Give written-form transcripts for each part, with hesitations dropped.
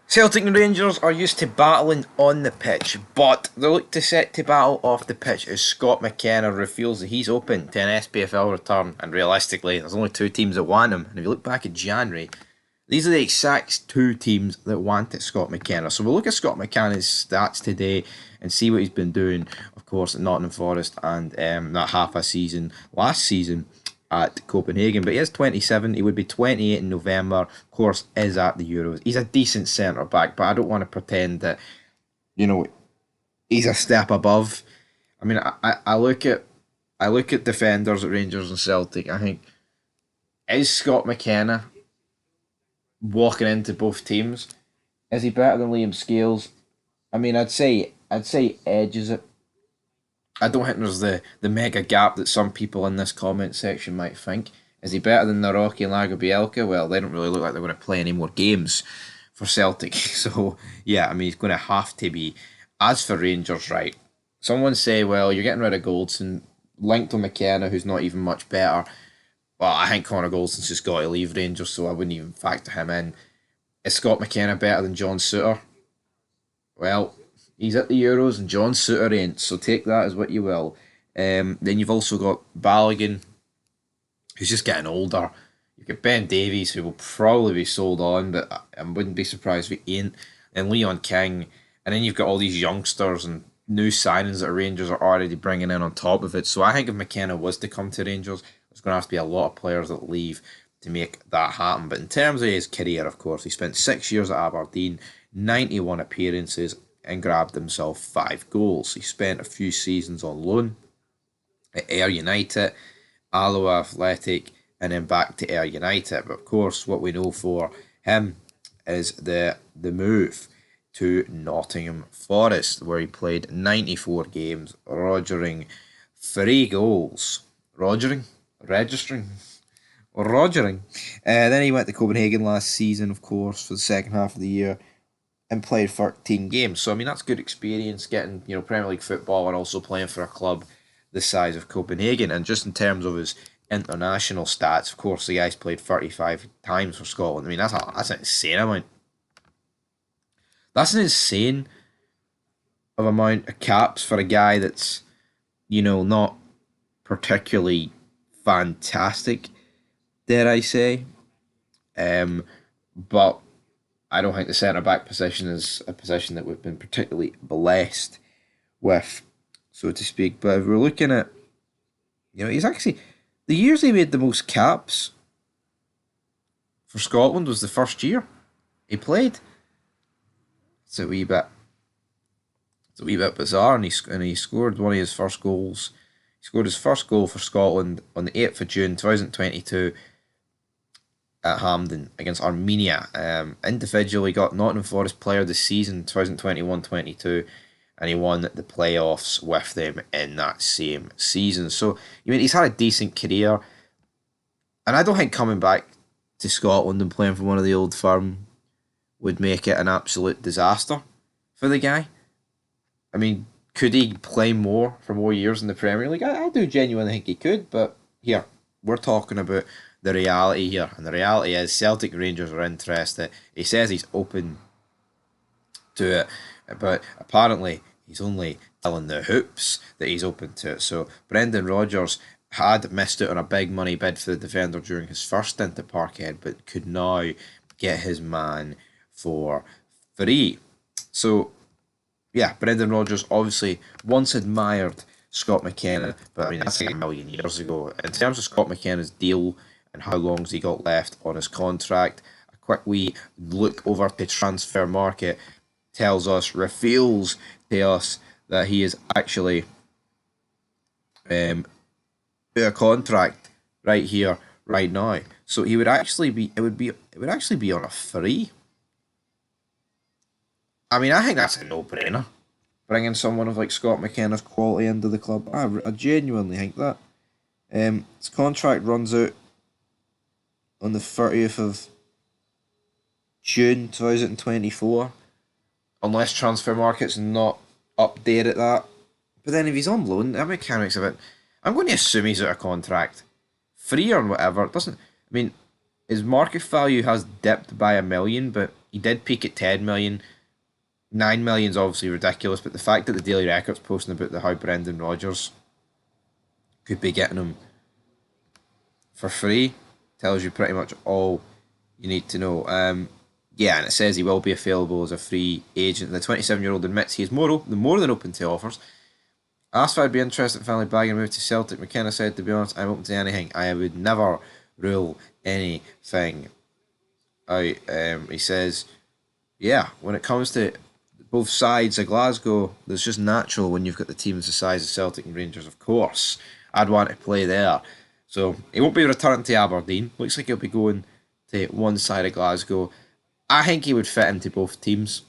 Celtic and Rangers are used to battling on the pitch, but they look to set to battle off the pitch as Scott Mckenna reveals that he's open to an SPFL return, and realistically, there's only two teams that want him. And if you look back at January, these are the exact two teams that wanted Scott Mckenna. So we'll look at Scott McKenna's stats today and see what he's been doing, of course, at Nottingham Forest and that half a season last season at Copenhagen. But he is 27. He would be 28 in November. Of course, is at the Euros. He's a decent centre back, but I don't want to pretend that, he's a step above. I mean, I look at defenders at Rangers and Celtic. I think, is Scott McKenna walking into both teams? Is he better than Liam Scales? I mean, I'd say edges it. I don't think there's the mega gap that some people in this comment section might think. Is he better than Naroki and Lagerbielke? Well, they don't really look like they're going to play any more games for Celtic. So, yeah, I mean, he's going to have to be. As for Rangers, right, someone say, well, you're getting rid of Goldson, linked to McKenna, who's not even much better. Well, I think Connor Goldson's just got to leave Rangers, so I wouldn't even factor him in. Is Scott McKenna better than John Souttar? Well, he's at the Euros and John Souttar ain't, so take that as what you will. Then you've also got Balogun, who's just getting older. You've got Ben Davies, who will probably be sold on, but I wouldn't be surprised if he ain't. And Leon King. And then you've got all these youngsters and new signings that Rangers are already bringing in on top of it. So I think if McKenna was to come to Rangers, there's going to have to be a lot of players that leave to make that happen. But in terms of his career, of course, he spent 6 years at Aberdeen, 91 appearances, and grabbed himself 5 goals. He spent a few seasons on loan at Ayr United, Alloa Athletic, and then back to Ayr United. But of course, what we know for him is the move to Nottingham Forest, where he played 94 games, rogering 3 goals. Rogering. Then he went to Copenhagen last season, of course, for the second half of the year, and played 13 games. So, I mean, that's good experience getting, Premier League football and also playing for a club the size of Copenhagen. And just in terms of his international stats, of course, the guy's played 35 times for Scotland. I mean, that's an insane amount. That's an insane amount of caps for a guy that's, not particularly fantastic, dare I say. But I don't think the centre-back position is a position that we've been particularly blessed with, so to speak. But if we're looking at, he's actually, the years he made the most caps for Scotland was the first year he played. It's a wee bit bizarre, and he scored one of his first goals. He scored his first goal for Scotland on the 8th of June 2022 at Hampden against Armenia. Individually got Nottingham Forest Player of the Season 2021-22, and he won the playoffs with them in that same season. So, he's had a decent career, and I don't think coming back to Scotland and playing for one of the old firm would make it an absolute disaster for the guy. I mean, could he play more for more years in the Premier League? I do genuinely think he could, but here, we're talking about the reality here, and the reality is Celtic Rangers are interested. He says he's open to it, but apparently he's only telling the hoops that he's open to it. So Brendan Rodgers had missed out on a big money bid for the defender during his first stint at Parkhead, but could now get his man for free. So, yeah, Brendan Rodgers obviously once admired Scott McKenna, but I mean, that's like a million years ago. In terms of Scott McKenna's deal and how long's he got left on his contract, a quick wee look over the transfer market reveals to us that he is actually a contract right here, right now. So he would actually be, it would actually be on a free. I mean, I think that's a no-brainer, bringing someone of like Scott McKenna's quality into the club. I genuinely think that. His contract runs out on the 30th of June 2024, unless transfer market's not updated that. But then if he's on loan, that mechanics of it, I'm going to assume he's out of contract. Free or whatever, it doesn't, I mean, his market value has dipped by $1 million, but he did peak at 10 million. 9 million is obviously ridiculous, but the fact that the Daily Record's posting about how Brendan Rodgers could be getting him for free tells you pretty much all you need to know. Yeah, and it says he will be available as a free agent. The 27-year-old admits he is more than open to offers. Asked if I'd be interested in finally bagging a move to Celtic, Mckenna said, "To be honest, I'm open to anything. I would never rule anything out." He says, "Yeah, when it comes to both sides of Glasgow, there's just natural when you've got the teams the size of Celtic and Rangers. Of course, I'd want to play there." So he won't be returning to Aberdeen. Looks like he'll be going to one side of Glasgow. I think he would fit into both teams.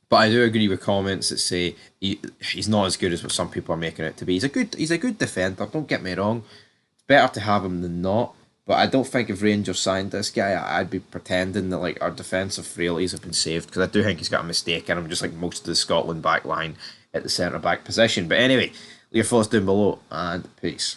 But I do agree with comments that say he's not as good as what some people are making it to be. He's a good defender, don't get me wrong. It's better to have him than not. But I don't think if Rangers signed this guy, I'd be pretending that like our defensive frailties have been saved, because I do think he's got a mistake in him, just like most of the Scotland back line at the centre back position. But anyway, leave your thoughts down below, and peace.